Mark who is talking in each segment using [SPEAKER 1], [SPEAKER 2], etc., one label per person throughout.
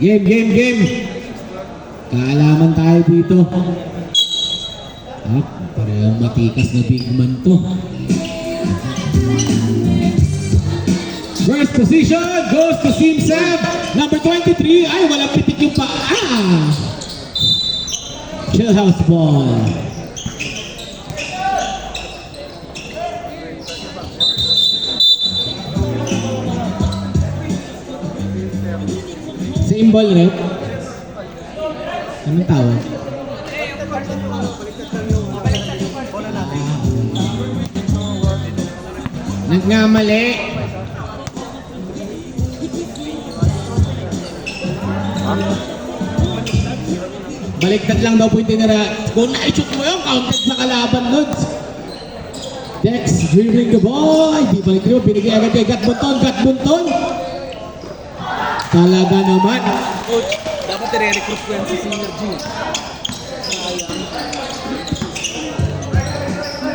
[SPEAKER 1] Game. Kaalaman tayo dito. Parehong matikas na big man to. First position goes to Team Sam. Number 23. Ay, walang pitik yung paa. Jailhouse ball. Same ball, Rep? Anong tawag? Nagkamali. Baliktad lang daw po yung tinira. Kung na-shoot mo yun, counted sa kalaban nun. Dex, dribbling the ball. Di balik rin, binigay agad kay Gatbunton. Talaga naman.
[SPEAKER 2] Coach, dapat i-recruit ko yan si Synergy.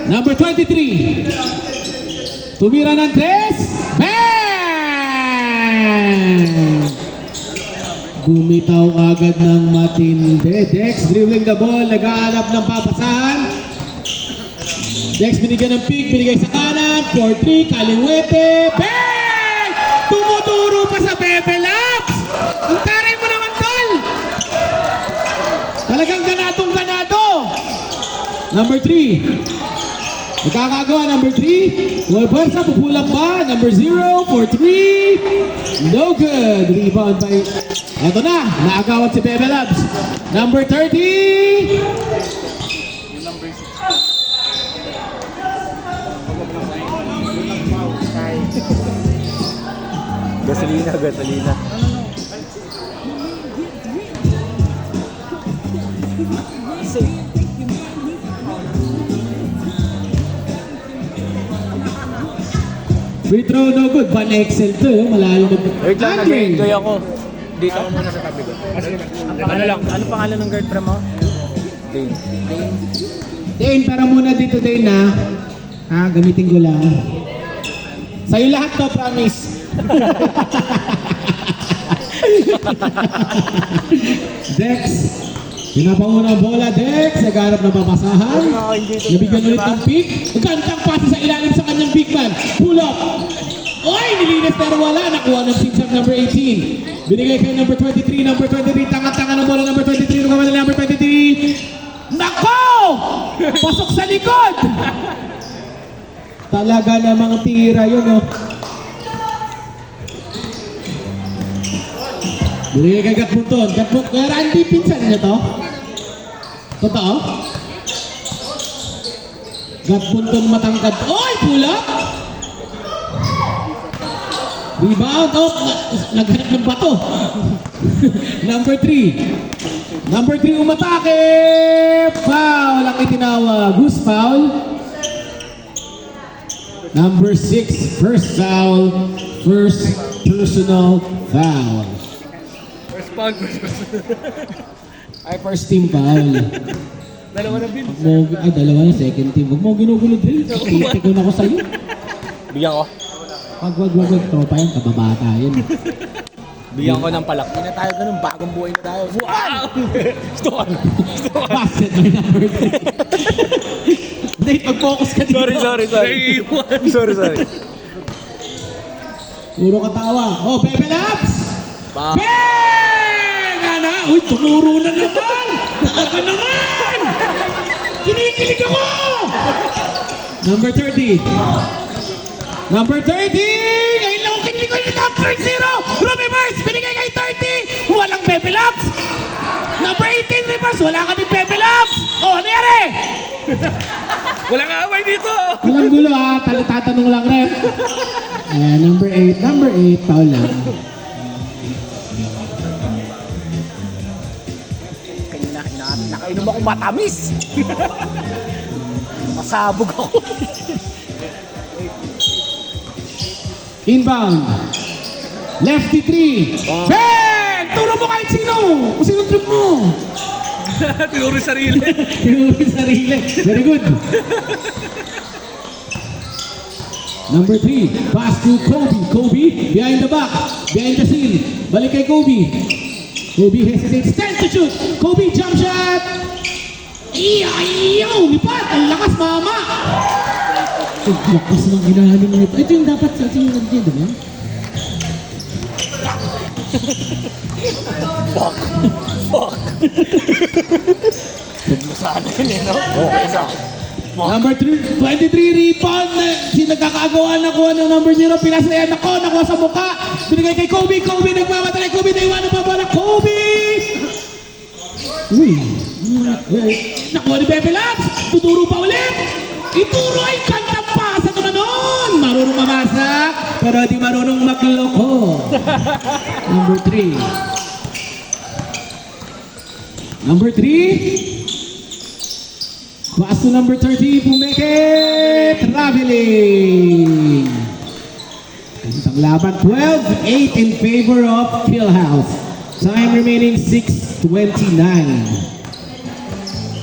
[SPEAKER 1] Number 23. Tumira ng 3. Bang! Bumitaw agad ng matindi. Dex dribbling the ball. Nag-aanap ng papasahan. Dex binigyan ng pick. Binigay sa kanan. 4-3. Kaliwete. Bang! Tumuturo pa sa Bebe Labs. Ang taray mo naman, tol. Talagang ganadong-ganado. Number 3. Nakakagawa, number 3. Walbersa, pupulang pa. Number 0, 4-3. No good. Rebound by... Eto na, naagawat si Bebe Labs. Number 30.
[SPEAKER 2] Gasolina.
[SPEAKER 1] Free throw, no good. Van Excel to, malayo na.
[SPEAKER 2] Wait lang, nag-enjoy ako. Dito ako muna sa tabi ko. Ano pangalan ng guard mo? Dane.
[SPEAKER 1] Dane, para muna dito, Dane, ha? Gamitin ko lang. Sa'yo lahat to, promise. Dex. Pinapanguna ang bola, Dex. Nagharap ng papasahan. Nabigyan ulit ng pick. Gantang pasa sa ilalim sa kanyang big man. Pull up. Oy, nilinis pero wala. Nakuha ng team shot number 18. Binigay kay number 23. Number 23. Tanga-tanga ng bola. Number 23. Nukaman na number 23. Nako! Pasok sa likod! Talaga namang tira yun, oh. Binigay kay Gatbunton. Kaya Randy, pinsan niya to? Totoo? Gatbunton matangkad. Oy, pula! Rebound. Oh, naghanap ng bato. Number 3. Number 3 umatake. Foul ang itinawag. Who's foul? Number 6. First foul. First personal foul. Ay, first team foul.
[SPEAKER 2] Dalawa na bin.
[SPEAKER 1] Ay, dalawa na, second team. Huwag mo ginugulo din. Titi ko na ko sa'yo.
[SPEAKER 2] Bigyan ko.
[SPEAKER 1] Wag. Tropa yan, kababata yan.
[SPEAKER 2] Bigyan ko ng palaki na tayo ganun. Bagong buhay na tayo. Wow! Gusto ko.
[SPEAKER 1] Basket by number 3. Nate, mag-focus ka dito.
[SPEAKER 2] Sorry. Sorry.
[SPEAKER 1] Puro katawa. Oh, Bebe Labs!
[SPEAKER 2] Bang!
[SPEAKER 1] Uy, tumuro na naman! Talaga naman! Kinikilig ako! Number 30. Number 30! Ngayon lang ako kinilig ko yung top 0! Ruby Mars, binigay kay 30! Walang Bebe Labs! Number 18, Reverse, wala ka din Bebe Labs! Oh, ano yari?
[SPEAKER 2] Walang away dito!
[SPEAKER 1] Walang gulo ha, tatanong lang rin. Number 8, foul lang.
[SPEAKER 2] Nakainom ako matamis. Masabog ako.
[SPEAKER 1] Inbound. Lefty 3. Bang! Turo mo kahit sino. Kung sino trip mo.
[SPEAKER 2] Tinuro sarili.
[SPEAKER 1] Tinuro sarili. Very good. Number 3, pass to Kobe. Kobe, behind the back, behind the seal. Balik kay Kobe. Kobe hesitates, stands to shoot. Kobe, jump shot. Iyaw, lipat. Ang lakas, mama. Ang lakas ng ginahanin nito. Ito yung dapat sa sinunod niya, di ba?
[SPEAKER 2] Sana yun eh, no? Okay na.
[SPEAKER 1] Number 3, 23 rebound. Nagkakagawa na kuha ng number 0. Pinasayan ako, nakuha sa mukha. Binigay kay Kobe. Kobe nagmamatali. Kobe naiwanan pa bola. Kobe! Uy. Nakuha ni Bebe Labs. Tuturo pa ulit. Ituro ay kantang pasa ito na nun. Marunong mamasa, pero di marunong magloko. Number 3. Number 3. Pass to number 30, Pumeke, traveling. Isang laban, 12-8 in favor of Philhouse. Time remaining 6:29.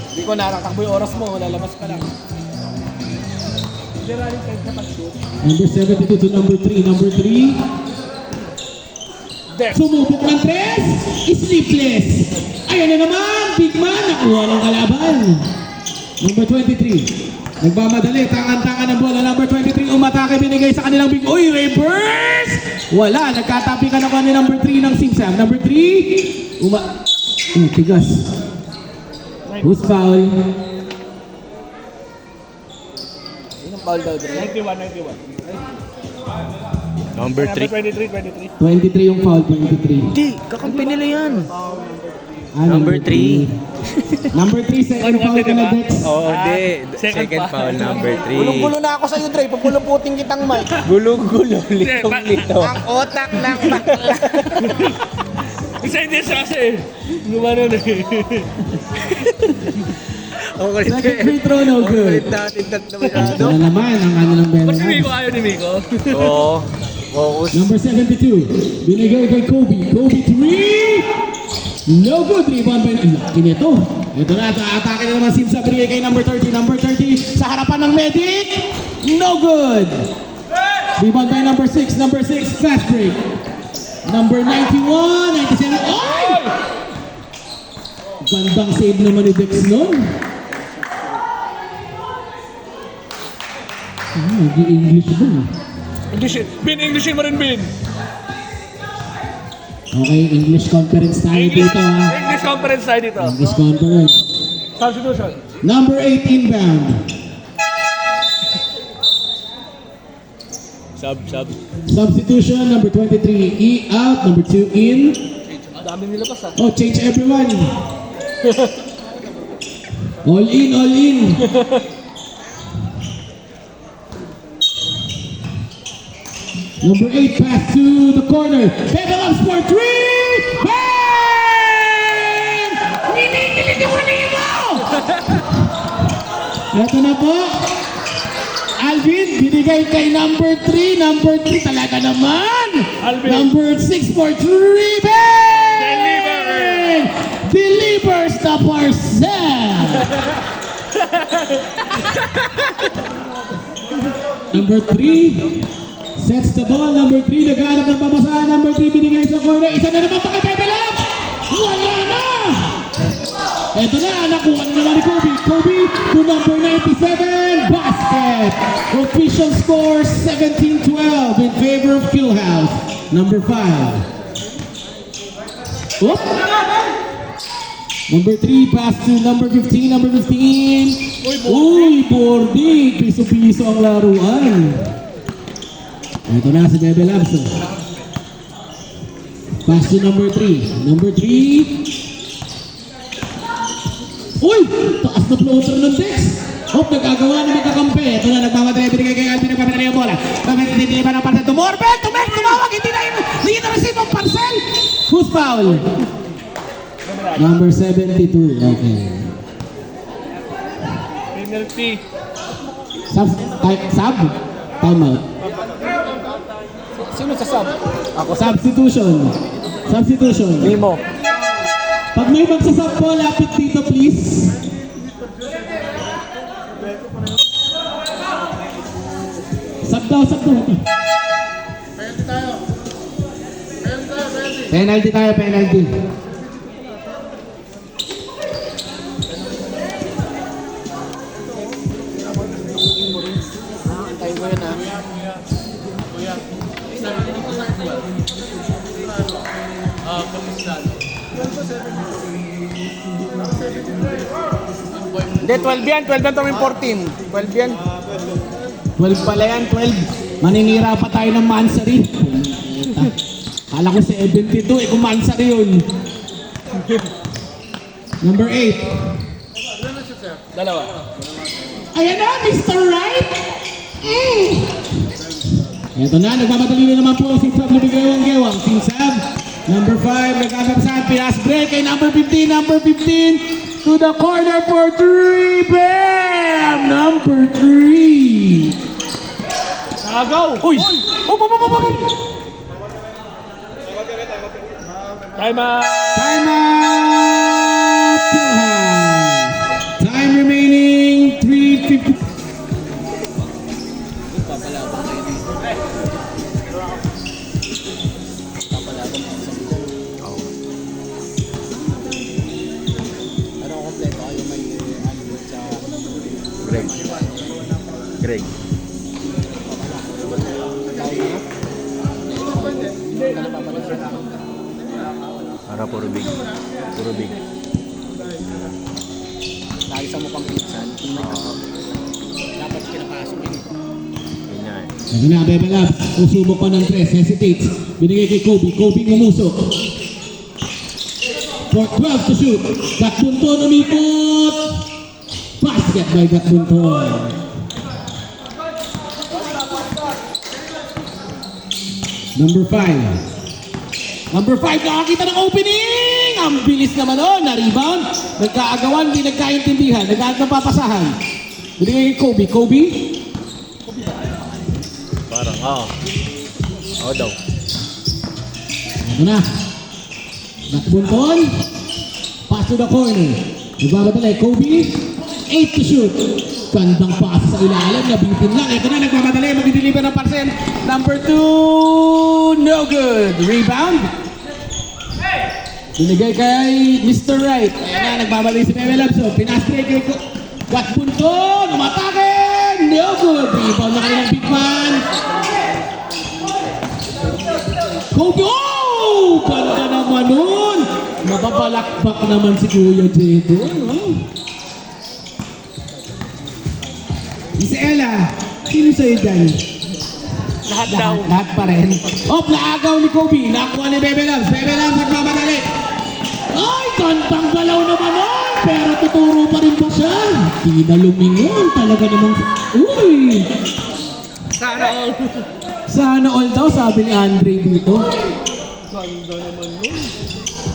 [SPEAKER 2] Hindi ko naratakbo yung oras mo, lalabas pa lang.
[SPEAKER 1] Number 72 to number 3. Number 3,
[SPEAKER 2] Dex.
[SPEAKER 1] sumubok ng 3, sleepless. Ayan na naman, big man, nakuha ng kalaban. Number 23, nagmamadali, tangan-tangan ng bola. Number 23, umatake, binigay sa kanilang big, uy, reverse! Wala, nagkatapi ka na ko ni number 3 ng Simsam. Number 3, tigas. Who's foul?
[SPEAKER 2] Yun ang foul daw, Dre.
[SPEAKER 3] 91.
[SPEAKER 2] Number 3.
[SPEAKER 1] 23 yung foul, 23.
[SPEAKER 3] Hindi, kakampi nila yan.
[SPEAKER 1] Number 3. Number 3, second foul ka na, Dex.
[SPEAKER 3] Oo, di. Second foul, number 3.
[SPEAKER 2] Gulong-gulo na ako sa'yo, Dre. Pagpuluputin kitang mic.
[SPEAKER 3] Gulong-gulo, litong-lito.
[SPEAKER 2] Ang otak ng bakla.
[SPEAKER 4] Isa hindi siya kasi. Lumano na eh.
[SPEAKER 3] Okay,
[SPEAKER 1] Second free throw, no good.
[SPEAKER 3] natin tatlo masyado.
[SPEAKER 1] Ito na naman ang ano ng
[SPEAKER 4] Ba't si Miko
[SPEAKER 1] Bella.
[SPEAKER 4] ayaw ni Miko?
[SPEAKER 3] Oo. Focus.
[SPEAKER 1] Number 72, binigay kay Kobe. Kobe 3. No good, rebound by laki nito. Ito na, atake na naman Simsa, binigay kay number 30. Number 30 sa harapan ng Medic. No good. Rebound by number 6. Number 6, fast break. Number 91, 97. Ay! Gandang save naman ni Dex nun. Nag-i-English ba?
[SPEAKER 4] Englishin. Bin, Englishin mo rin, Bin.
[SPEAKER 1] Okay, English conference tayo dito ha.
[SPEAKER 4] English conference tayo dito.
[SPEAKER 1] English conference.
[SPEAKER 4] Substitution.
[SPEAKER 1] Number 8 inbound.
[SPEAKER 3] Sub.
[SPEAKER 1] Substitution, number 23 out, number 2 in.
[SPEAKER 4] Dami nilabas ah.
[SPEAKER 1] Oh, change everyone. All in, all in. Number 8 pass to the corner. Bebe Labs for 3. Bang! Ninikilig mo! Ito na po. Alvin, binigay kay number 3. Number 3 talaga naman.
[SPEAKER 4] Alvin.
[SPEAKER 1] Number 6 for 3. Bang! Delivers the parcel. Number 3 sets the ball. Number 3 naghanap ng pamasahan. Number 3 binigay sa corner. Isa na naman pa kay Bebe Labs. Wala na. Ito na, nakuha na naman ni Kobe. Kobe to number 97. Basket. Official score 17-12 in favor of Philhouse. Number 5. Oop. Number 3, pass to number 15. Number 15. Uy, boarding. Piso-piso ang laruan. Ito na si Bebe Labs. Pass to number 3. Number 3. Uy! Taas na floater ng Dex. Hop, nagkagawa na magkakampi. Ito na, nagmamadali. Binigay kay Alvin. Nagpapadali ang bola. Hindi ba ng parcel? Tumorbel! Tumawag! Hindi na receive ang parcel! Who's foul? Number 72. Okay.
[SPEAKER 4] Penalty.
[SPEAKER 1] Sub? Time out.
[SPEAKER 2] Sino sa sub?
[SPEAKER 1] Substitution.
[SPEAKER 2] Mimo.
[SPEAKER 1] Pag may magsasub po, lapit dito please. Sub daw sa puti. Penalty tayo, penalty.
[SPEAKER 2] Antayin ko yun ha. Hindi, 12 yan. 12 yan tawin 14. 12 yan.
[SPEAKER 1] 12 pala yan, 12. Maninira pa tayo ng Mansari. Kala ko 72 eh, kung Mansari yun. Number 8.
[SPEAKER 2] Dalawa.
[SPEAKER 1] Ayan na, Mr. Right! Ito na, nagmamadali na naman po si Sab Lumigewang-gewang. Team Sab, number 5, nagkakapsahan, pinas break kay number 15, to the corner for 3, bam! Number 3.
[SPEAKER 2] Agaw! Uy! Up! Time out!
[SPEAKER 1] Time out! Time remaining, 3:50.
[SPEAKER 3] Greg. Para puro big. Puro big.
[SPEAKER 2] Nagisa mo pang pinsan. Dapat pinapasok yun.
[SPEAKER 3] Yun nga eh.
[SPEAKER 1] Sabi na, Bebe Labs, usubok pa ng 3, hesitates. Binigay kay Kobe, Kobe umusok. For 12 to shoot. Gatbunton umikot. Basket by Gatbunton. Number 5. Number 5, nakakita ng opening! Ang bilis naman na-rebound. Nagkaagawan, hindi nagkaintindihan. Nagkaat ng papasahan. Binigay kay Kobe, Kobe.
[SPEAKER 3] Parang, oo. Oo daw.
[SPEAKER 1] Ito na. Nakbunton. Pass to the corner. Nagbabatala Kobe. 8 to shoot. Gandang pass sa ilalim. Nabitin lang. Ito na. Nagbabatala. Mag-deliver ng parcel. Number 2. No good. Rebound. Binigay kay Mr. Right. Ayan na. Nagbabatala si Bebe Labs. Pinastray kay Nakbunton. Umatake. No good. Rebound na kanilang big man. Kobe. Oh! Ganda naman nun! Mababalakbak naman si Kuya Jedo. Oh. Si Ella, sino sa'yo dyan?
[SPEAKER 2] Lahat daw.
[SPEAKER 1] Lahat pa rin. Oh, naagaw ni Kobe. Nakuha ni Bebe Labs. Bebe Labs nagmamadali. Ay, kantang galaw naman nun! Pero tuturo pa rin ba siya? Di na lumingon. Talaga namang... Uy!
[SPEAKER 2] Sana all.
[SPEAKER 1] Sana all daw, sabi ni Andre dito.
[SPEAKER 2] Ganda naman yun.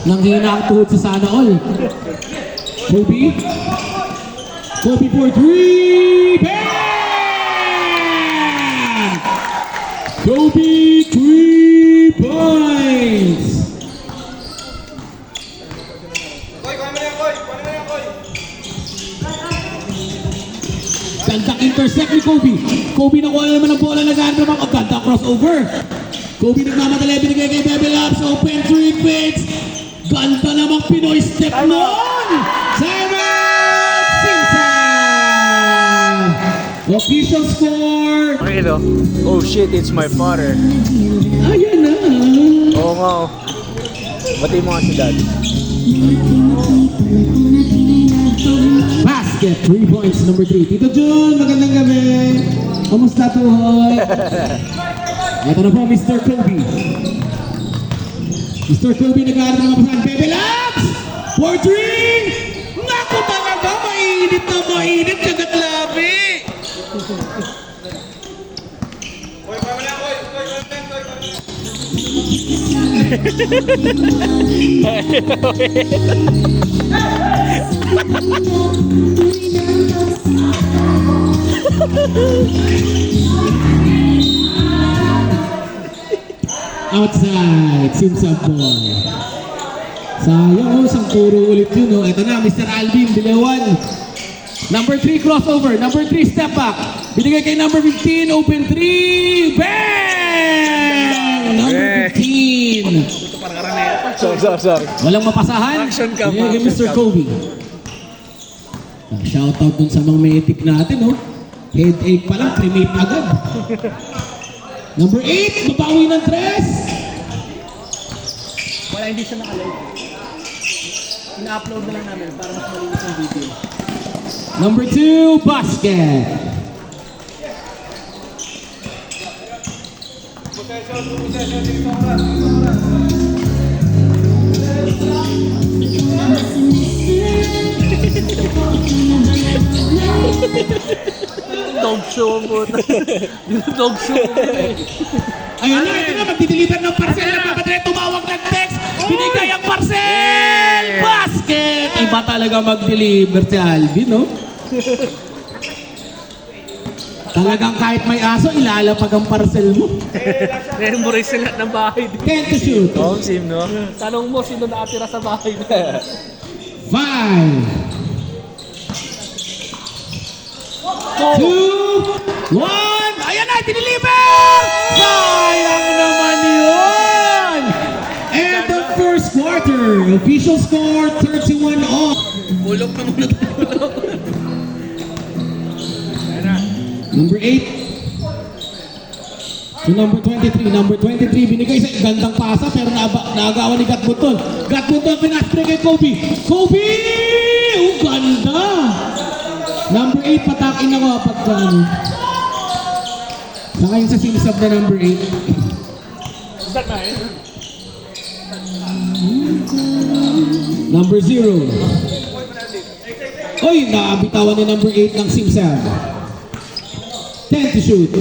[SPEAKER 1] Nanghina ang tuhod sa sana all. Kobe. Kobe for 3. Bam! Kobe 3 points. Gandang intercept ni Kobe. Kobe nakuha na naman ang bola, nag-aano naman. Ang gandang crossover. Kobe nagmamadali, binigay kay Bebe Labs. Open 3 picks. Ganda namang Pinoy step nun! Simon Sinsa! Official score!
[SPEAKER 3] Okay no? Oh shit, it's my father.
[SPEAKER 1] Ayan na!
[SPEAKER 3] Oo nga oh. Bati mo nga si dad.
[SPEAKER 1] Basket, 3 points, number 3. Tito Jun, magandang gabi. Kamusta tuhod? Ito na po, Mr. Kobe. Mr. Kobe nag-aaral ng mapasahan. Bebe Labs! For 3! Naku talaga, mainit na mainit. Kagat labi. Outside, Simsa ball. Sayang isang turo ulit yun. Ito na, Mr. Alvin, Bilewan. Number 3 crossover, number 3 step back. Binigay kay number 15, open 3. Bang! Number 15.
[SPEAKER 3] Sorry.
[SPEAKER 1] Walang mapasahan.
[SPEAKER 4] Action cam,
[SPEAKER 1] Binigay kay
[SPEAKER 4] action
[SPEAKER 1] Mr. Kobe. Shoutout dun sa mga medic natin, oh. Headache pa lang, cremate agad. Number 8, babawi ng 3.
[SPEAKER 2] Wala, hindi siya nakalive. Ina-upload na lang namin para mas malinis yung video.
[SPEAKER 1] Number 2, basket.
[SPEAKER 3] Dog show po. Dog show po.
[SPEAKER 1] Ayun na, ito na, magdi-deliver ng parcel. Nagpapadre, tumawag ng text. Binigay ang parcel! Basket! Iba talaga mag-deliver si Alvin, no? Talagang kahit may aso, ilalapag ang parcel mo.
[SPEAKER 4] Memorize na lahat ng bahay.
[SPEAKER 1] 10 to shoot.
[SPEAKER 3] Home sim, no?
[SPEAKER 4] Tanong mo, sino nakatira sa bahay mo?
[SPEAKER 1] 5 2 1. Ayan na, diniliver! Sayang naman yun! And the first quarter, official score 31 all.
[SPEAKER 4] Bulok na muna tayo.
[SPEAKER 1] Number 8 to number 23. Number 23 binigay sa gandang pasa pero naagawan ni Gatbuton. Gatbuton pinaspray kay Kobe. Kobe! Ang ganda! Number 8 patakin ako pagka ano. Saka yung sa sinisab na number 8.
[SPEAKER 4] Start na eh.
[SPEAKER 1] Number 0. Oy, naabitawan ni number 8 ng simsab. 10 to shoot.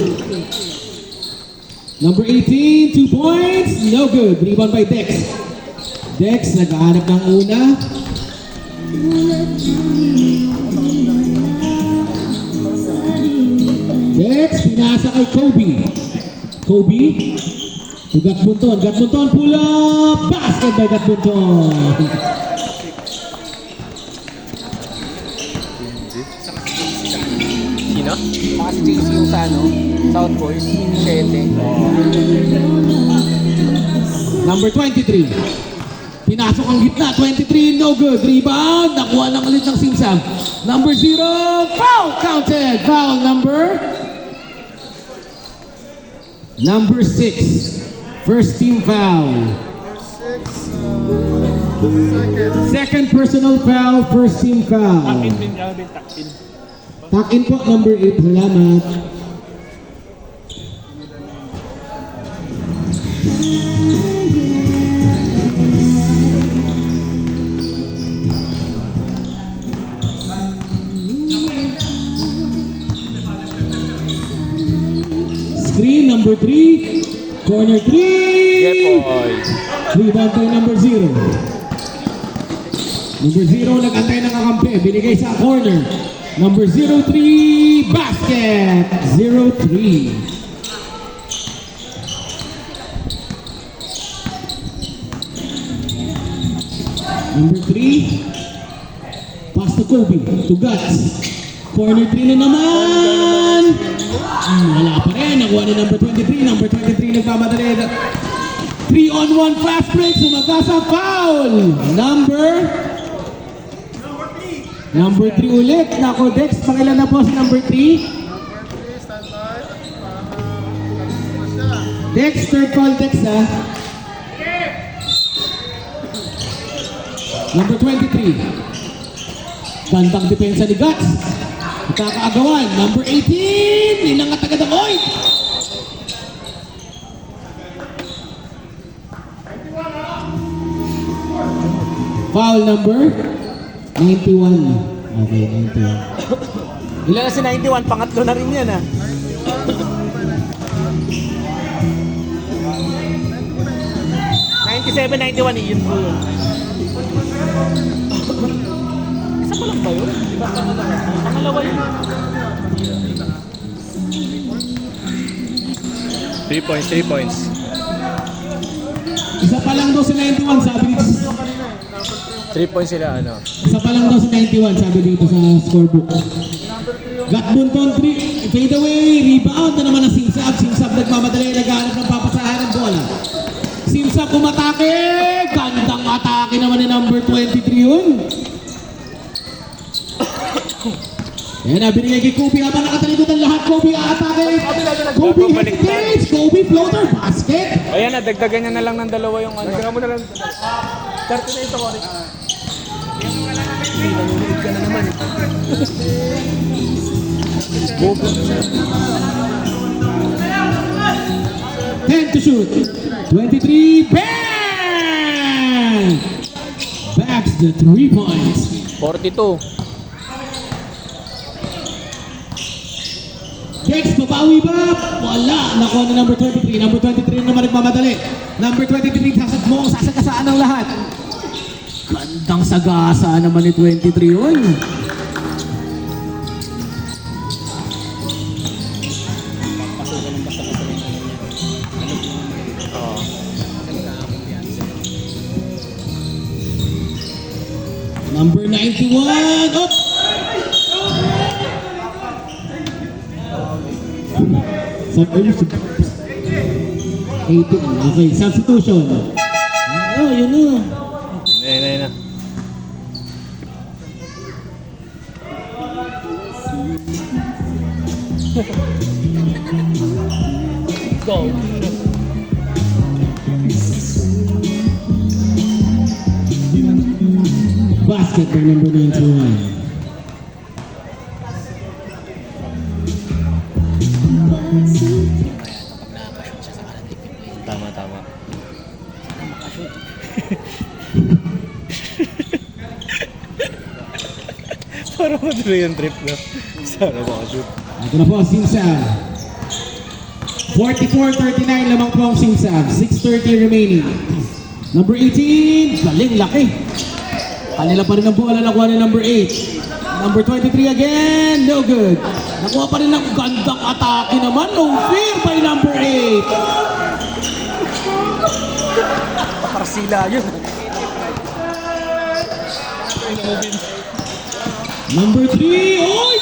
[SPEAKER 1] Number 18, 2 points. No good. Rebound by Dex. Dex, nag-aanap ng una. Dex, pinasa kay Kobe. Kobe. To Gatbunton. Gatbunton, pull up. Basket by Gatbunton.
[SPEAKER 3] Sino? Saka si JC yung sa ano, South Boys, 7.
[SPEAKER 1] Number 23. Pinasok ang gitna. 23, no good. Rebound. Nakuha lang ulit ng Simsam. Number 0. Foul counted. Foul number 6. First team foul. Second personal foul. First team foul.
[SPEAKER 4] Takin din, Alvin, takin.
[SPEAKER 1] Takin po, number 8. Salamat. Screen, number 3. Corner 3.
[SPEAKER 3] Yeah, boy.
[SPEAKER 1] Rebound kay number 0. Number 0, nag-antay ng kakampi. Binigay sa corner. Number 03, basket. 03. Number 3, pass to Kobe. To Guts. Corner 3 na naman. Wala pa rin. Nakuha ni number 23. Number 23 nagmamadali. 3-on-1 fast break. Sumagasa foul. Number 3 ulit. Nako, Dex. Pangilan na po si number 3. Dex, third call Dex ha. Number 23. Gandang depensa ni Guts. Nakakaagawan. Number 18. Inangat agad ang oy. Foul number 91. Okay, 91.
[SPEAKER 3] Ilan na si 91? Pangatlo na rin yan, ah. Yun po yun. Isa pa lang ba yun? Diba pangalawa? Pangalawa yun.
[SPEAKER 4] 3 points, 3 points.
[SPEAKER 1] Isa pa lang daw si 91, sabi dito.
[SPEAKER 3] 3 points sila, ano?
[SPEAKER 1] Isa pa lang daw si 91, sabi dito sa scorebook. Gatbunton 3, fade away, rebound na naman ang Simsab. Simsab nagmamadali, naghahanap ng papasahan ng bola. Simsab umatake, gandang atake naman ni number 23 yun. Yan na, binigay kay Kobe habang nakatalikutan lahat. Kobe aatake. Kobe hesitates. Kobe floater basket.
[SPEAKER 2] Ayan na, dagdagan niya na lang ng dalawa yung ano.
[SPEAKER 3] Tira mo na lang. 30 na ito, Cory.
[SPEAKER 2] Nanonood ka na naman.
[SPEAKER 1] 10 to shoot. 23, bang! Backs the 3 points.
[SPEAKER 2] 42.
[SPEAKER 1] Dex, babawi ba? Wala. Nakuha na number 23. Number 23 naman nagmamadali. Number 23, sasagasaan ng lahat. Gandang sagasa naman ni 23 yun. Number 91, up! Okay, substitution. Oh, yun na.
[SPEAKER 2] Ayun na. Go.
[SPEAKER 1] Basket by number 91.
[SPEAKER 2] Tama. Parang madali yung trip na. Sana makashoot.
[SPEAKER 1] Ito na po, Simsab. 44-39 lamang po ang Simsab. 6:30 remaining. Number 18, galing laki. Kanila pa rin ang bola, nakuha ni number 8. Number 23 again, no good. Nakuha pa rin ng gandang atake naman. No fear by number 8.
[SPEAKER 3] Parsila yun.
[SPEAKER 1] Number 3, oy!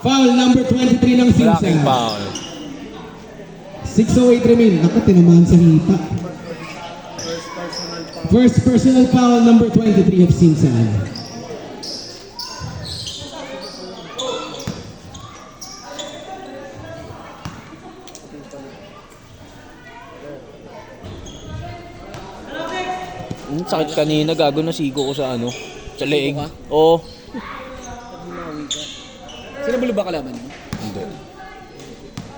[SPEAKER 1] Foul number 23 ng
[SPEAKER 2] Malaking
[SPEAKER 1] Simsab.
[SPEAKER 2] foul.
[SPEAKER 1] 6:08 remain. Naku, tinamaan sa hita. First personal foul number 23 of Simsab.
[SPEAKER 2] Sakit kanina, gago na sigo ko sa ano. Sa leeg. Oo.
[SPEAKER 3] Sino ba kalaban mo?
[SPEAKER 2] Hindi.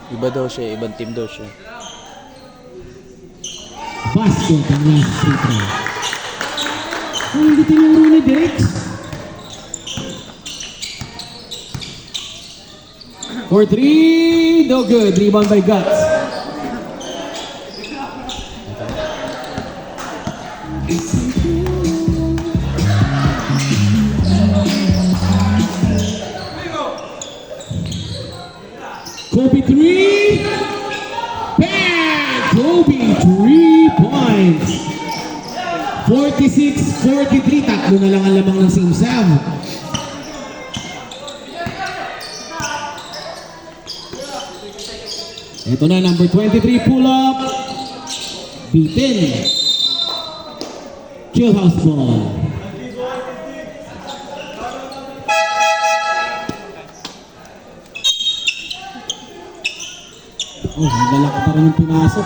[SPEAKER 2] Iba daw siya, ibang team daw siya.
[SPEAKER 1] Basket ang last free throw. Oh, hindi tinuro ni Dex. For 3, no good. Rebound by Guts. Kobe 3. Bang! Kobe 3 points. 46-43. Tatlo na lang ang lamang ng Simsab. Ito na, number 23 pull up. Beaten. Jailhouse ball. Oh, lalaki pa rin yung pinasok.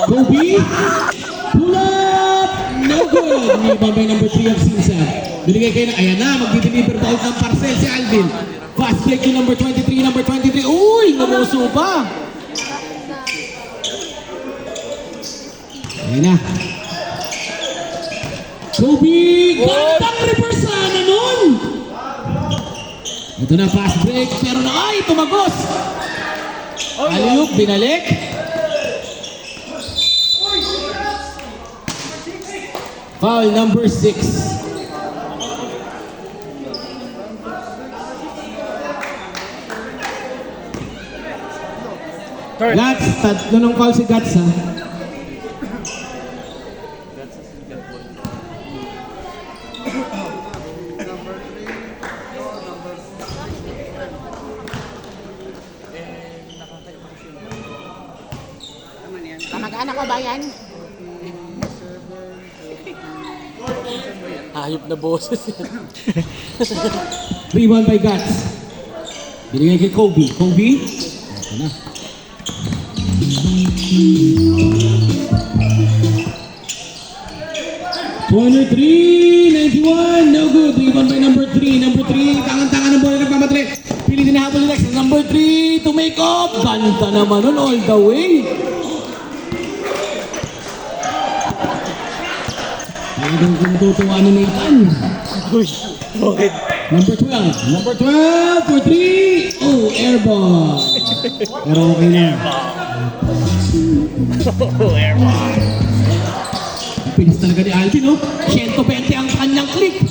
[SPEAKER 1] Kobe, pull up, no good. Rebound by number 3 of Simsab. Binigay kayo na, ayan na, magdi-deliver daw ng parcel si Alvin. Fast break to number 23, number 23. Uy, namuso pa. Ayan na. Kobe, gandang reverse sana nun. Ito na, fast break, pero na, ay, tumagos. Aliyuk, binalik. Foul number 6. Gats, tatlo ng foul si Gats ha.
[SPEAKER 5] Kamag-anak ko ba yan?
[SPEAKER 3] Hayop na boses yan.
[SPEAKER 1] 3-1 by Gats. Binigay kay Kobe. Kobe. Ito na. Corner 3, 91, no good. 3-1 by number 3. Number 3, tangan-tangan ng bola nagmamadali. Pili din nahabol ni Lex. Number 3 to make up. Ganda naman nun all the way. Talagang kung tutuwa ni Nathan.
[SPEAKER 3] Uy, bakit?
[SPEAKER 1] Number 12. Number 12 for 3. Oh, airball. Pero okay na. Pinis talaga ni Alvin, no? 120 ang kanyang click.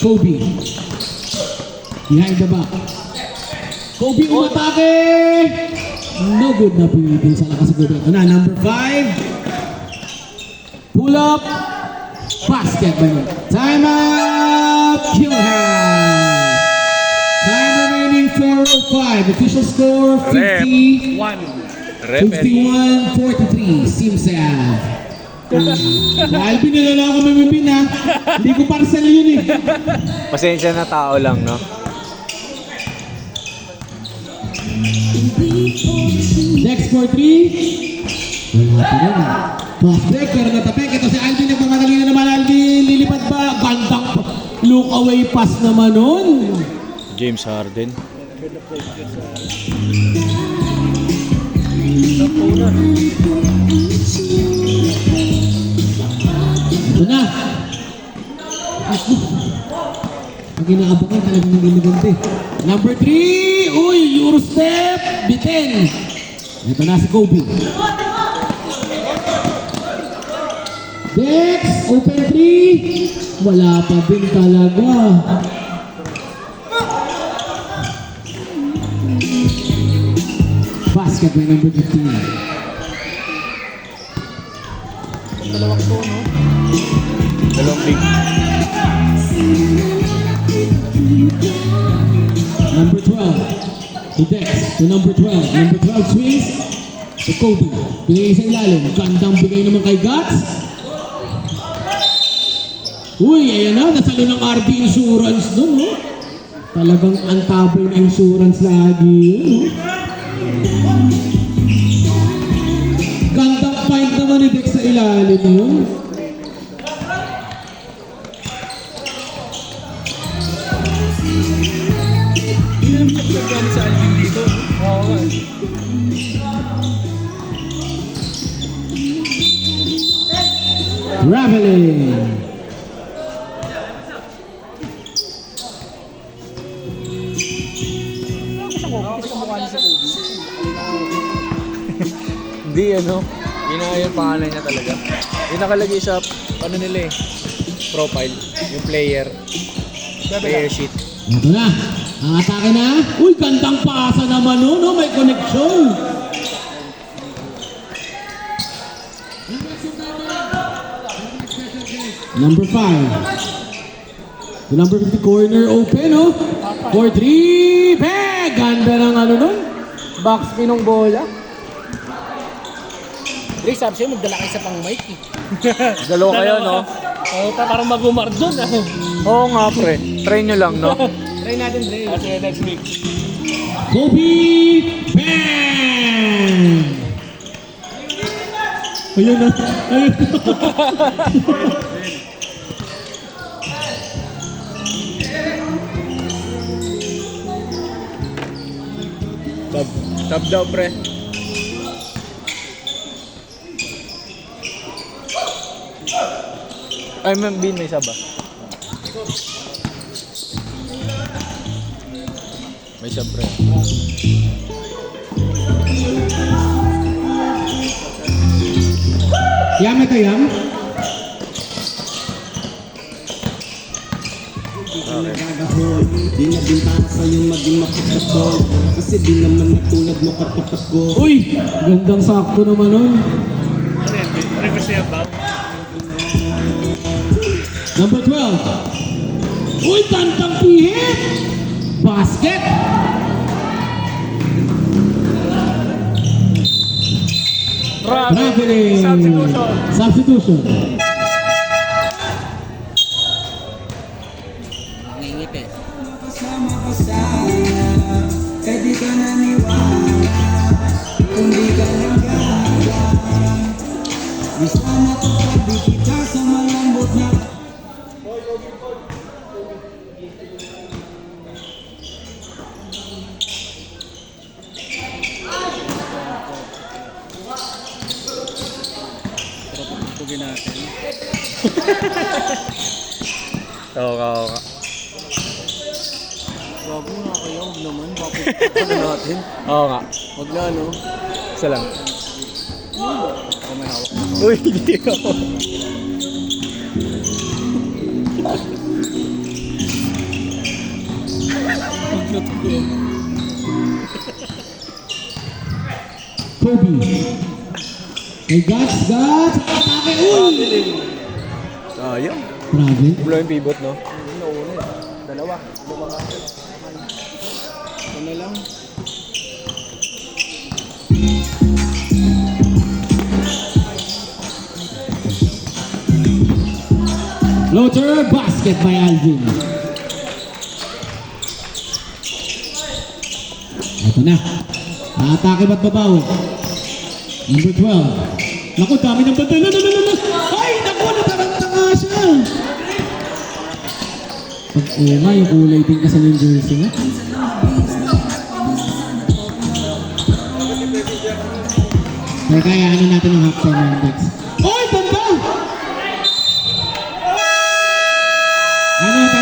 [SPEAKER 1] Kobe. Behind the back. Kobe umatake. No good na pilitin sa lakas ng Kobe. Ito na, number 5. Pull up. Basket ba yun? Time out. Kill hand. Time remaining 4:05. Official score 50. 51-43. Simsav. Alvin, nalala ako mamipin ha. Hindi ko parcel yun eh.
[SPEAKER 3] Pasensya na tao lang, no?
[SPEAKER 1] Next for 3. Wala pa rin. Fast break pero natapik. Ito si Alvin. Nagmamadali na naman Alvin. Lilipad ba? Gandang look away pass naman nun.
[SPEAKER 3] James Harden.
[SPEAKER 1] Ito na. Pag inaabangan talagang nag-elegante. Number 3. Uy, Eurostep. Bitin. Ito na si Kobe. Dex, open 3. Wala pa din talaga. Basket by number 15.
[SPEAKER 3] Dalawang big.
[SPEAKER 1] Number 12. To Dex. To number 12. Number 12 swings. To Kobe. Pinigay sa ilalim. Gandang bigay naman kay Guts. Uy, ayan na. Nasalo ng RD Insurance doon, no? Talagang antabay na insurance lagi yun, no? Gandang find naman ni Dex sa ilalim, no? Traveling.
[SPEAKER 3] Hindi, ano? Ginaya yung pangalan niya talaga. Yung nakalagay sa, ano nila eh, profile, yung player sheet.
[SPEAKER 1] Ito na. Ang atake na. Uy, gandang pasa naman, no? May connection. Number 5. The number 50 corner open, no? 4-3. Bang! Ganda ng ano nun. Backspin ng bola.
[SPEAKER 5] Dre, sabi sa'yo, magdala kayo sa pang mic eh.
[SPEAKER 3] Dalawa kayo, no?
[SPEAKER 5] Oo, parang mag-umar doon ah.
[SPEAKER 3] Oo nga, pre. Try nyo lang, no?
[SPEAKER 5] Try natin, Dre.
[SPEAKER 4] Kasi next week.
[SPEAKER 1] Kobe! Bang! Ayun na. Ayun na.
[SPEAKER 3] Tab daw, pre. Ay, ma'am, Bin, may saba. May sab, pre.
[SPEAKER 1] Yam ito, Yam.
[SPEAKER 6] Nagagahol, di na din para sa'yo maging makapatol. Kasi di naman natulad mo kapatako.
[SPEAKER 1] Uy! Gandang sakto naman nun.
[SPEAKER 4] Ano yan? Request niya ba?
[SPEAKER 1] Number 12. Uy, tantang pihit! Basket! Traveling! Substitution.
[SPEAKER 5] Nangingipin.
[SPEAKER 6] Kasama ko sana, kahit di ka naniwala. Kung di ka lang gala. Di sana to di kita sa malambot na.
[SPEAKER 3] Oo ka.
[SPEAKER 5] Bago na kayo, huwag naman. Bakit ano natin?
[SPEAKER 3] Oo nga.
[SPEAKER 5] Huwag na, no?
[SPEAKER 3] Isa lang.
[SPEAKER 5] Ako may hawak.
[SPEAKER 3] Uy, hindi ako.
[SPEAKER 1] Kobe. May guts! Atake! Uy!
[SPEAKER 3] Sayang.
[SPEAKER 1] Grabe.
[SPEAKER 3] Bula yung pivot, no?
[SPEAKER 5] Dalawa ka. Ano lang?
[SPEAKER 1] Floater basket by Alvin. Ito na. Atake ba't babaw? Number 12. Naku, dami ng badala. Ay, naku, nataranta nga siya. Pag-uma, yung kulay din kasi ng jersey nga. Kaya ano natin yung halftime index. Oy, banda! Ano tayo